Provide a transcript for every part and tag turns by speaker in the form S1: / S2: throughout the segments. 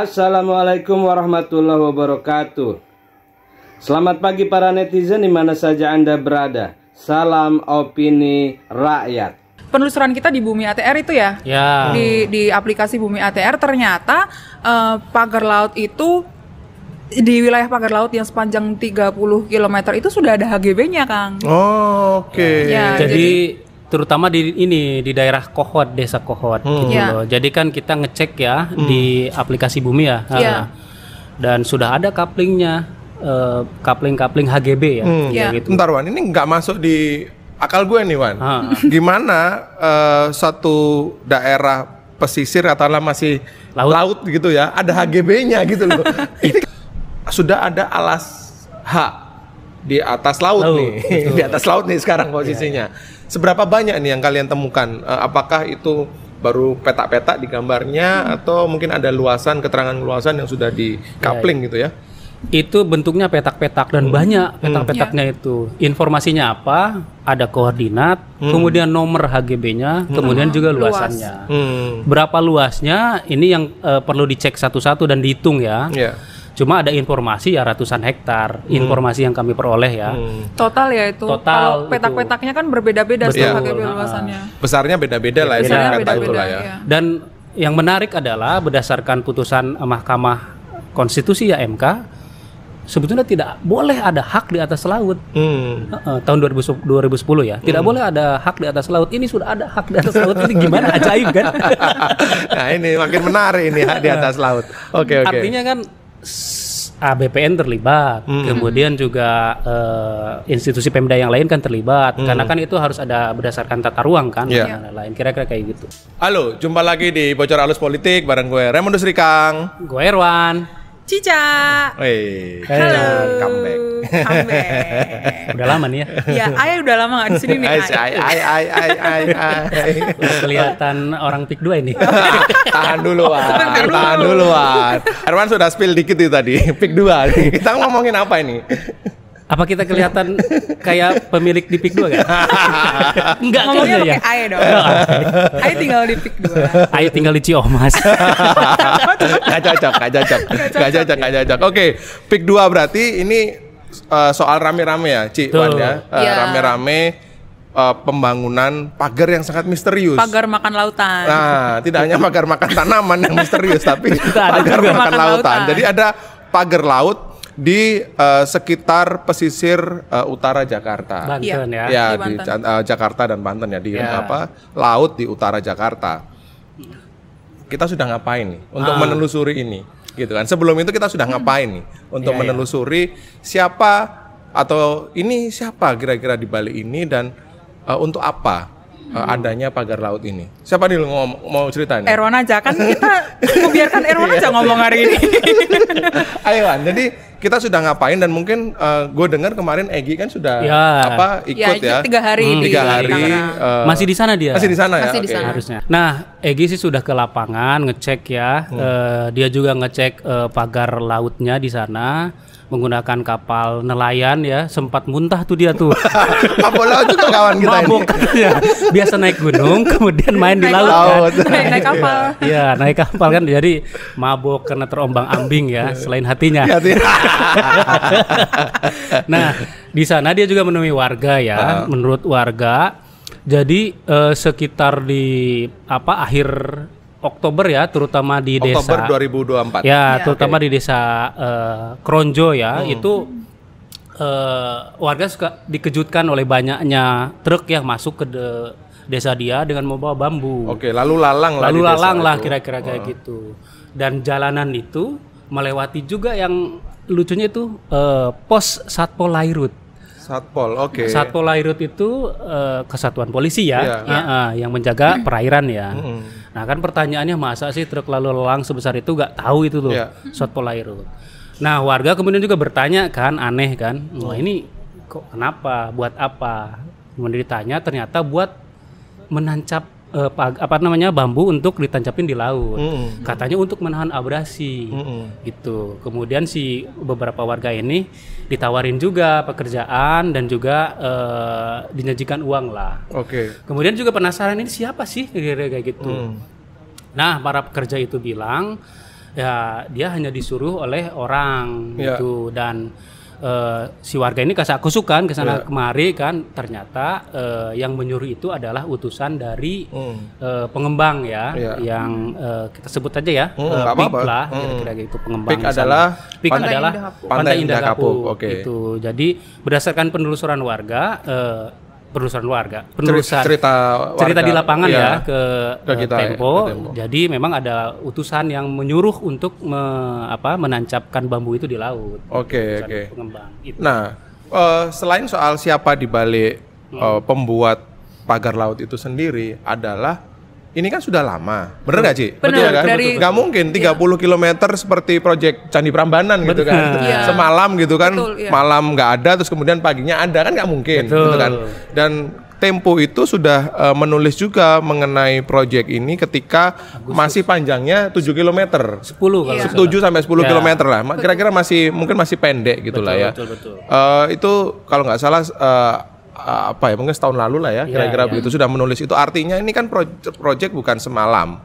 S1: Assalamualaikum warahmatullahi wabarakatuh. Selamat pagi para netizen di mana saja Anda berada. Salam opini rakyat.
S2: Penelusuran kita di Bumi ATR itu ya. Di aplikasi Bumi ATR ternyata pagar laut itu di wilayah pagar laut yang sepanjang 30 km itu sudah ada HGB-nya, Kang.
S3: Oh, oke.
S4: Ya, jadi terutama di daerah Kohot, desa Kohot gitu loh. Jadi kan kita ngecek ya di aplikasi Bumi ya. Dan sudah ada couplingnya, coupling HGB ya. Gitu.
S3: Bentar Wan, ini nggak masuk di akal gue nih Wan. Gimana satu daerah pesisir atau masih laut gitu ya, ada HGB-nya gitu loh. Ini sudah ada alas H di atas laut nih. Di atas laut nih sekarang posisinya. Seberapa banyak nih yang kalian temukan? Apakah itu baru peta-peta di gambarnya atau mungkin ada luasan, keterangan luasan yang sudah di coupling gitu ya?
S4: Itu bentuknya petak-petak dan banyak petak-petaknya itu. Informasinya apa? Ada koordinat, kemudian nomor HGB-nya, kemudian juga luasannya. Berapa luasnya? Ini yang perlu dicek satu-satu dan dihitung ya. Cuma ada informasi ya ratusan hektar, informasi yang kami peroleh ya.
S2: Total ya itu. Kalau petak-petaknya kan berbeda-beda setiap HGB luasannya.
S3: Besarnya beda-beda lah ya.
S4: Dan yang menarik adalah berdasarkan putusan Mahkamah Konstitusi ya MK, sebetulnya tidak boleh ada hak di atas laut. Tahun 2010 ya. Tidak boleh ada hak di atas laut. Ini sudah ada hak di atas laut. Ini gimana, ajaib kan?
S3: Nah ini makin menarik ini hak di atas laut. Oke.
S4: Artinya kan BPN terlibat, kemudian juga institusi Pemda yang lain kan terlibat, karena kan itu harus ada berdasarkan tata ruang kan, lain kira-kira kayak gitu.
S3: Halo, jumpa lagi di Bocor Halus Politik bareng gue Raymondus Rikang,
S4: gue Erwan,
S2: Cica. Halo.
S3: Comeback.
S4: Udah lama nih ya?
S2: Ya, Ayah udah lama nggak di sini nih.
S4: Kelihatan orang pik 2 ini.
S3: Tahan dulu Wan. Erwan sudah spill dikit itu tadi. Pik 2. Kita ngomongin apa ini?
S4: Apa kita kelihatan kayak pemilik di pik 2 kan? Enggak
S2: ngomongnya
S4: kayaknya ya.
S2: Pakai Ayah dong. Ayah tinggal di pik 2.
S4: Ayah tinggal di Ciomas.
S3: Gak cocok. Oke, pik 2 berarti ini soal rame-rame ya, Ci, Wan ya. Rame-rame pembangunan pagar yang sangat misterius.
S2: Pagar makan lautan.
S3: Nah, tidak hanya pagar makan tanaman yang misterius, tapi pagar makan lautan. Jadi ada pagar laut di sekitar pesisir utara Jakarta.
S4: Banten ya.
S3: Ya, di Jakarta dan Banten ya, di laut di utara Jakarta. Kita sudah ngapain nih untuk menelusuri ini? Gitu kan. Sebelum itu kita sudah ngapain nih untuk menelusuri siapa atau ini siapa kira-kira di balik ini dan untuk apa adanya pagar laut ini? Siapa nih mau cerita nih?
S2: Erwan aja kan, kita mau biarkan Erwan aja ngomong hari ini.
S3: Ayo Wan, jadi kita sudah ngapain dan mungkin gue dengar kemarin Egy kan sudah ikut ya
S2: 3 hari.
S4: Masih di sana dia.
S3: Masih di sana ya.
S2: Masih di sana.
S4: Harusnya. Nah, Egy sih sudah ke lapangan ngecek ya. Dia juga ngecek pagar lautnya di sana menggunakan kapal nelayan ya. Sempat muntah tuh dia tuh.
S3: Kapal laut juga kawan kita ini.
S4: Mabok ya. Biasa naik gunung kemudian main di laut kan.
S2: Naik kapal.
S4: Iya, naik kapal kan jadi mabok karena terombang-ambing ya selain hatinya. Nah, di sana dia juga menemui warga ya. Menurut warga, jadi sekitar di akhir Oktober ya, terutama di desa
S3: Oktober 2024.
S4: Ya, terutama di desa Kronjo ya, itu warga suka dikejutkan oleh banyaknya truk yang masuk ke desa dia dengan membawa bambu.
S3: Oke, lalu lalang
S4: lah kira-kira kayak gitu. Dan jalanan itu melewati juga yang lucunya itu pos Satpol Lairut.
S3: Satpol, oke.
S4: Satpol Lairut itu kesatuan polisi ya, yang menjaga perairan ya. Nah kan pertanyaannya, masa sih truk lalu lalang sebesar itu gak tahu itu tuh Satpol Lairut. Nah warga kemudian juga bertanya kan, aneh kan, wah ini kok kenapa, buat apa? Kemudian ditanya, ternyata buat menancap bambu untuk ditancapin di laut. Katanya untuk menahan abrasi. Gitu. Kemudian si beberapa warga ini ditawarin juga pekerjaan dan juga dijanjikan uang lah. Kemudian juga penasaran, ini siapa sih kayak gitu. Nah, para pekerja itu bilang ya dia hanya disuruh oleh orang gitu, dan si warga ini kasakusukan ke sana kemari kan, ternyata yang menyuruh itu adalah utusan dari pengembang yang kita sebut aja ya PIK lah, kira-kira gitu, pengembang.
S3: PIK adalah
S4: Pantai Indah Kapuk.
S3: Oke.
S4: Gitu. Jadi berdasarkan penelusuran warga cerita di lapangan ke kita, Tempo. Jadi memang ada utusan yang menyuruh untuk menancapkan bambu itu di laut.
S3: Oke.
S4: Pengembang. Itu.
S3: Nah, selain soal siapa di balik pembuat pagar laut itu sendiri, adalah ini kan sudah lama, bener nggak Ci?
S2: Betul
S3: kan? Nggak mungkin 30 km seperti proyek Candi Prambanan gitu kan, semalam gitu kan, malam nggak ada, terus kemudian paginya ada, kan nggak mungkin, gitu kan. Dan Tempo itu sudah menulis juga mengenai proyek ini ketika masih panjangnya 7 km, 7 sampai 10 km lah, kira-kira mungkin masih pendek gitulah ya. Itu kalau nggak salah mungkin setahun lalu lah ya, kira-kira begitu sudah menulis itu. Artinya ini kan proyek bukan semalam,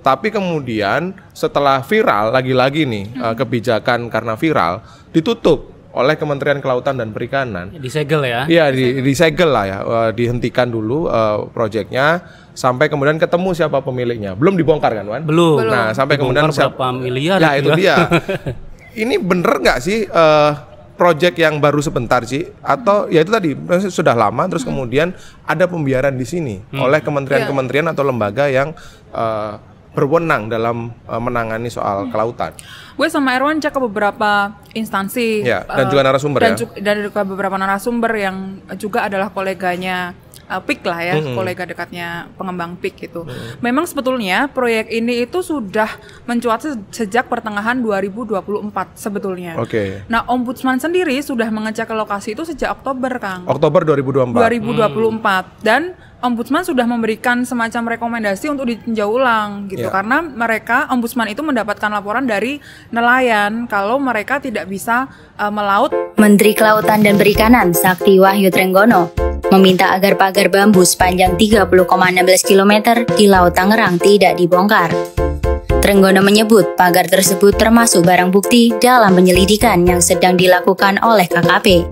S3: tapi kemudian setelah viral lagi-lagi nih kebijakan karena viral ditutup oleh Kementerian Kelautan dan Perikanan,
S4: disegel ya.
S3: Iya, disegel lah ya, dihentikan dulu proyeknya sampai kemudian ketemu siapa pemiliknya. Belum dibongkar kan, Wan?
S4: Belum.
S3: Nah, sampai kemudian
S4: berapa miliar
S3: ya itu dia. Ini bener nggak sih proyek yang baru sebentar sih, atau ya itu tadi sudah lama terus kemudian ada pembiaran di sini oleh kementerian-kementerian atau lembaga yang berwenang dalam menangani soal kelautan.
S2: Gue sama Erwan cek ke beberapa instansi
S3: dan juga narasumber
S2: dan juga beberapa narasumber yang juga adalah koleganya PIK lah ya, kolega dekatnya pengembang PIK itu. Memang sebetulnya proyek ini itu sudah mencuat sejak pertengahan 2024 sebetulnya. Nah, Ombudsman sendiri sudah mengecek ke lokasi itu sejak Oktober, Kang.
S3: Oktober 2024.
S2: Dan Ombudsman sudah memberikan semacam rekomendasi untuk ditinjau ulang gitu, karena Ombudsman itu mendapatkan laporan dari nelayan kalau mereka tidak bisa melaut.
S5: Menteri Kelautan dan Perikanan Sakti Wahyu Trenggono meminta agar pagar bambu sepanjang 30,16 km di Laut Tangerang tidak dibongkar. Trenggono menyebut pagar tersebut termasuk barang bukti dalam penyelidikan yang sedang dilakukan oleh KKP.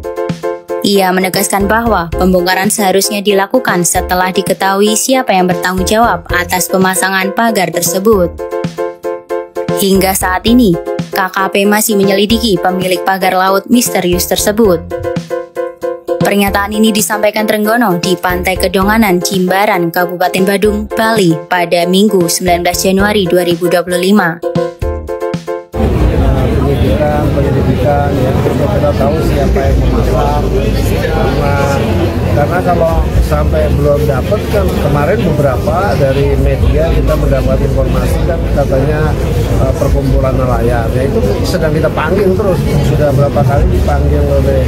S5: Ia menegaskan bahwa pembongkaran seharusnya dilakukan setelah diketahui siapa yang bertanggung jawab atas pemasangan pagar tersebut. Hingga saat ini, KKP masih menyelidiki pemilik pagar laut misterius tersebut. Pernyataan ini disampaikan Trenggono di Pantai Kedonganan, Jimbaran, Kabupaten Badung, Bali pada Minggu 19 Januari 2025.
S6: Penyelidikan ya, kita tahu siapa yang memasang, karena kalau sampai belum dapat kan, kemarin beberapa dari media kita mendapat informasi kan katanya perkumpulan nelayan, ya itu sedang kita panggil terus, sudah berapa kali dipanggil oleh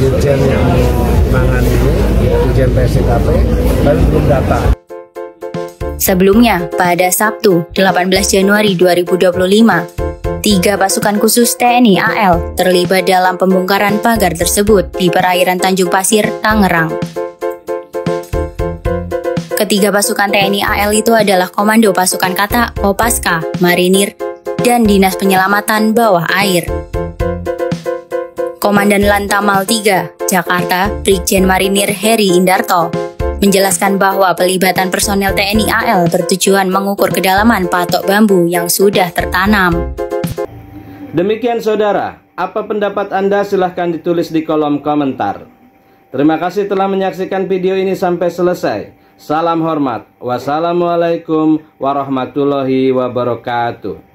S6: dirjen yang menangani ini, dirjen PSDKP, tapi belum datang.
S5: Sebelumnya, pada Sabtu 18 Januari 2025, 3 pasukan khusus TNI AL terlibat dalam pembongkaran pagar tersebut di perairan Tanjung Pasir, Tangerang. Ketiga pasukan TNI AL itu adalah Komando Pasukan Kata, Kopaska, Marinir, dan Dinas Penyelamatan Bawah Air. Komandan Lantamal 3, Jakarta, Brigjen Marinir Heri Indarto, menjelaskan bahwa pelibatan personel TNI AL bertujuan mengukur kedalaman patok bambu yang sudah tertanam.
S1: Demikian saudara, apa pendapat Anda silahkan ditulis di kolom komentar. Terima kasih telah menyaksikan video ini sampai selesai. Salam hormat. Wassalamualaikum warahmatullahi wabarakatuh.